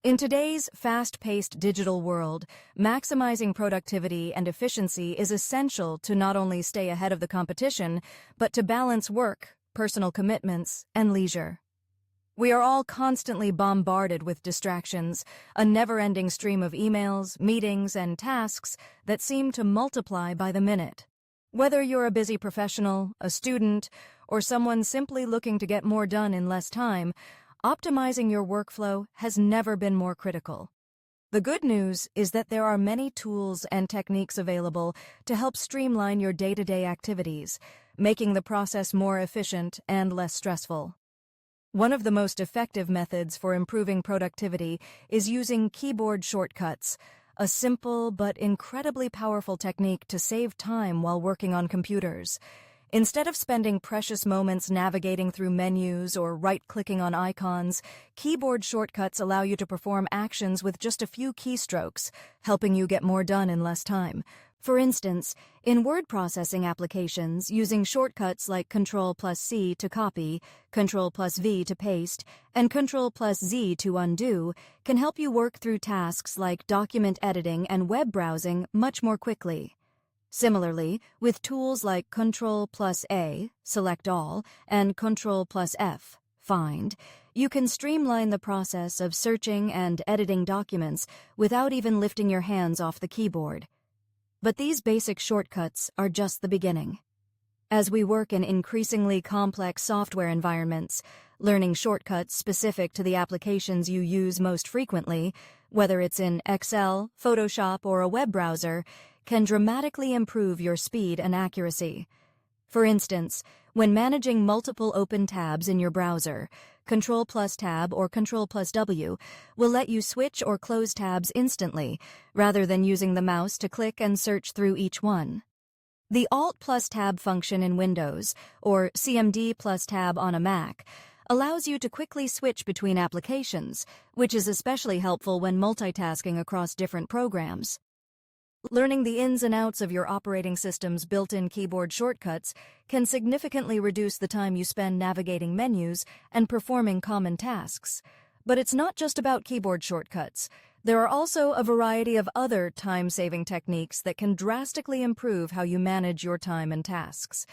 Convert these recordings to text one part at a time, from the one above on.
In today's fast-paced digital world, maximizing productivity and efficiency is essential to not only stay ahead of the competition, but to balance work, personal commitments, and leisure. We are all constantly bombarded with distractions, a never-ending stream of emails, meetings, and tasks that seem to multiply by the minute. Whether you're a busy professional, a student, or someone simply looking to get more done in less time, optimizing your workflow has never been more critical. The good news is that there are many tools and techniques available to help streamline your day-to-day activities, making the process more efficient and less stressful. One of the most effective methods for improving productivity is using keyboard shortcuts, a simple but incredibly powerful technique to save time while working on computers. Instead of spending precious moments navigating through menus or right-clicking on icons, keyboard shortcuts allow you to perform actions with just a few keystrokes, helping you get more done in less time. For instance, in word processing applications, using shortcuts like Ctrl+C to copy, Ctrl+V to paste, and Ctrl+Z to undo can help you work through tasks like document editing and web browsing much more quickly. Similarly, with tools like Ctrl+A, select all, and Ctrl+F, find, you can streamline the process of searching and editing documents without even lifting your hands off the keyboard. But these basic shortcuts are just the beginning. As we work in increasingly complex software environments, learning shortcuts specific to the applications you use most frequently, whether it's in Excel, Photoshop, or a web browser, can dramatically improve your speed and accuracy. For instance, when managing multiple open tabs in your browser, Ctrl+Tab or Ctrl+W will let you switch or close tabs instantly, rather than using the mouse to click and search through each one. The Alt+Tab function in Windows, or CMD+Tab on a Mac, allows you to quickly switch between applications, which is especially helpful when multitasking across different programs. Learning the ins and outs of your operating system's built-in keyboard shortcuts can significantly reduce the time you spend navigating menus and performing common tasks. But it's not just about keyboard shortcuts. There are also a variety of other time-saving techniques that can drastically improve how you manage your time and tasks.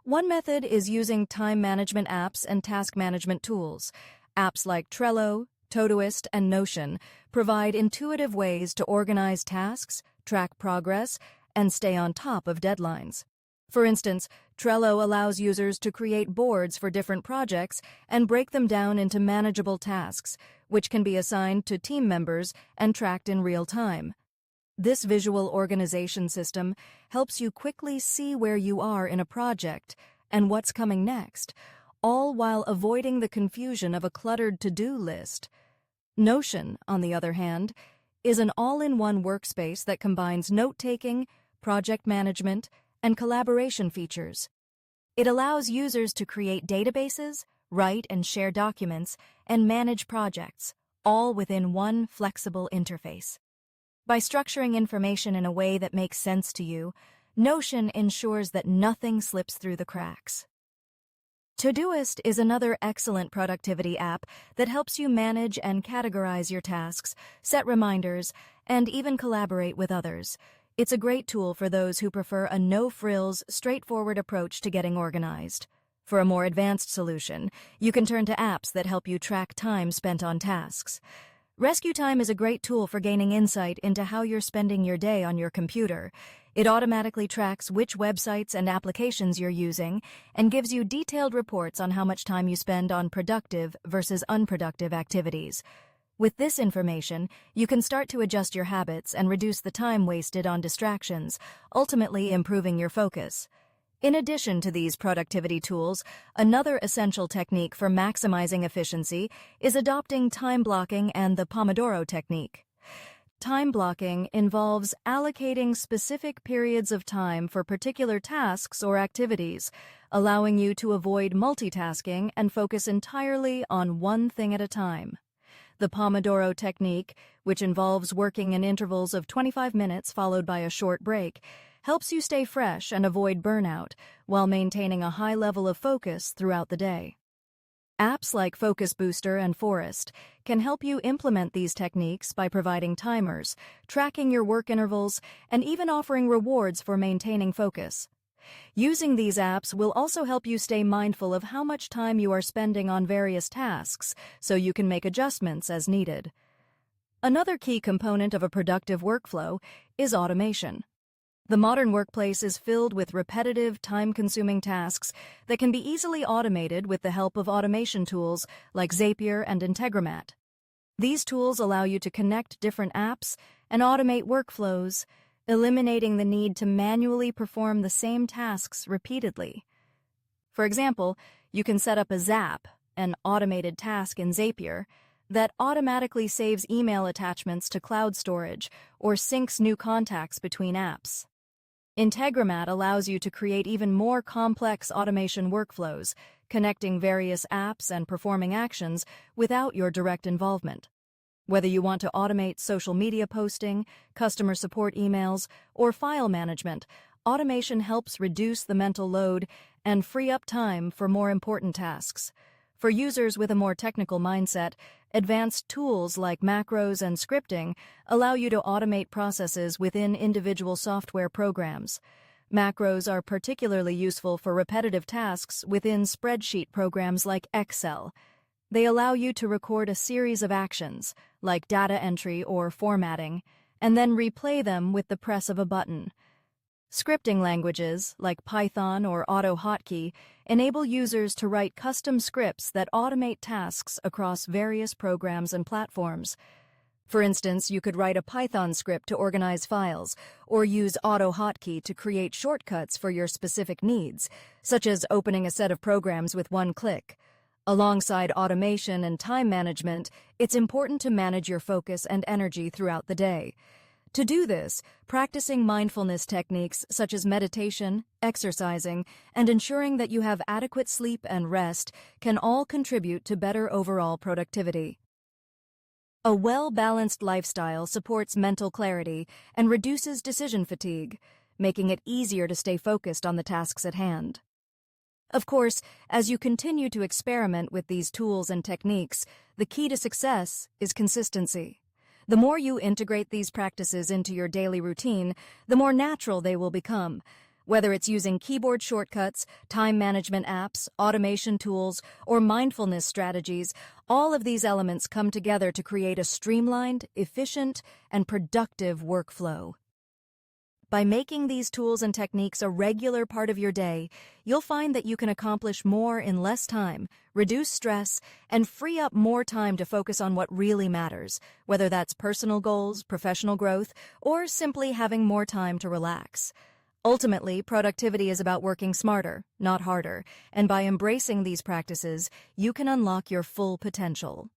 One method is using time management apps and task management tools. Apps like Trello, Todoist, and Notion provide intuitive ways to organize tasks, track progress, and stay on top of deadlines. For instance, Trello allows users to create boards for different projects and break them down into manageable tasks, which can be assigned to team members and tracked in real time. This visual organization system helps you quickly see where you are in a project and what's coming next, all while avoiding the confusion of a cluttered to-do list. Notion, on the other hand, is an all-in-one workspace that combines note-taking, project management, and collaboration features. It allows users to create databases, write and share documents, and manage projects, all within one flexible interface. By structuring information in a way that makes sense to you, Notion ensures that nothing slips through the cracks. Todoist is another excellent productivity app that helps you manage and categorize your tasks, set reminders, and even collaborate with others. It's a great tool for those who prefer a no-frills, straightforward approach to getting organized. For a more advanced solution, you can turn to apps that help you track time spent on tasks. Rescue Time is a great tool for gaining insight into how you're spending your day on your computer. It automatically tracks which websites and applications you're using and gives you detailed reports on how much time you spend on productive versus unproductive activities. With this information, you can start to adjust your habits and reduce the time wasted on distractions, ultimately improving your focus. In addition to these productivity tools, another essential technique for maximizing efficiency is adopting time blocking and the Pomodoro Technique. Time blocking involves allocating specific periods of time for particular tasks or activities, allowing you to avoid multitasking and focus entirely on one thing at a time. The Pomodoro Technique, which involves working in intervals of 25 minutes followed by a short break, helps you stay fresh and avoid burnout while maintaining a high level of focus throughout the day. Apps like Focus Booster and Forest can help you implement these techniques by providing timers, tracking your work intervals, and even offering rewards for maintaining focus. Using these apps will also help you stay mindful of how much time you are spending on various tasks, so you can make adjustments as needed. Another key component of a productive workflow is automation. The modern workplace is filled with repetitive, time-consuming tasks that can be easily automated with the help of automation tools like Zapier and Integromat. These tools allow you to connect different apps and automate workflows, eliminating the need to manually perform the same tasks repeatedly. For example, you can set up a Zap, an automated task in Zapier, that automatically saves email attachments to cloud storage or syncs new contacts between apps. Integromat allows you to create even more complex automation workflows, connecting various apps and performing actions without your direct involvement. Whether you want to automate social media posting, customer support emails, or file management, automation helps reduce the mental load and free up time for more important tasks. For users with a more technical mindset, advanced tools like macros and scripting allow you to automate processes within individual software programs. Macros are particularly useful for repetitive tasks within spreadsheet programs like Excel. They allow you to record a series of actions, like data entry or formatting, and then replay them with the press of a button. Scripting languages, like Python or AutoHotkey, enable users to write custom scripts that automate tasks across various programs and platforms. For instance, you could write a Python script to organize files, or use AutoHotkey to create shortcuts for your specific needs, such as opening a set of programs with one click. Alongside automation and time management, it's important to manage your focus and energy throughout the day. To do this, practicing mindfulness techniques such as meditation, exercising, and ensuring that you have adequate sleep and rest can all contribute to better overall productivity. A well-balanced lifestyle supports mental clarity and reduces decision fatigue, making it easier to stay focused on the tasks at hand. Of course, as you continue to experiment with these tools and techniques, the key to success is consistency. The more you integrate these practices into your daily routine, the more natural they will become. Whether it's using keyboard shortcuts, time management apps, automation tools, or mindfulness strategies, all of these elements come together to create a streamlined, efficient, and productive workflow. By making these tools and techniques a regular part of your day, you'll find that you can accomplish more in less time, reduce stress, and free up more time to focus on what really matters, whether that's personal goals, professional growth, or simply having more time to relax. Ultimately, productivity is about working smarter, not harder, and by embracing these practices, you can unlock your full potential.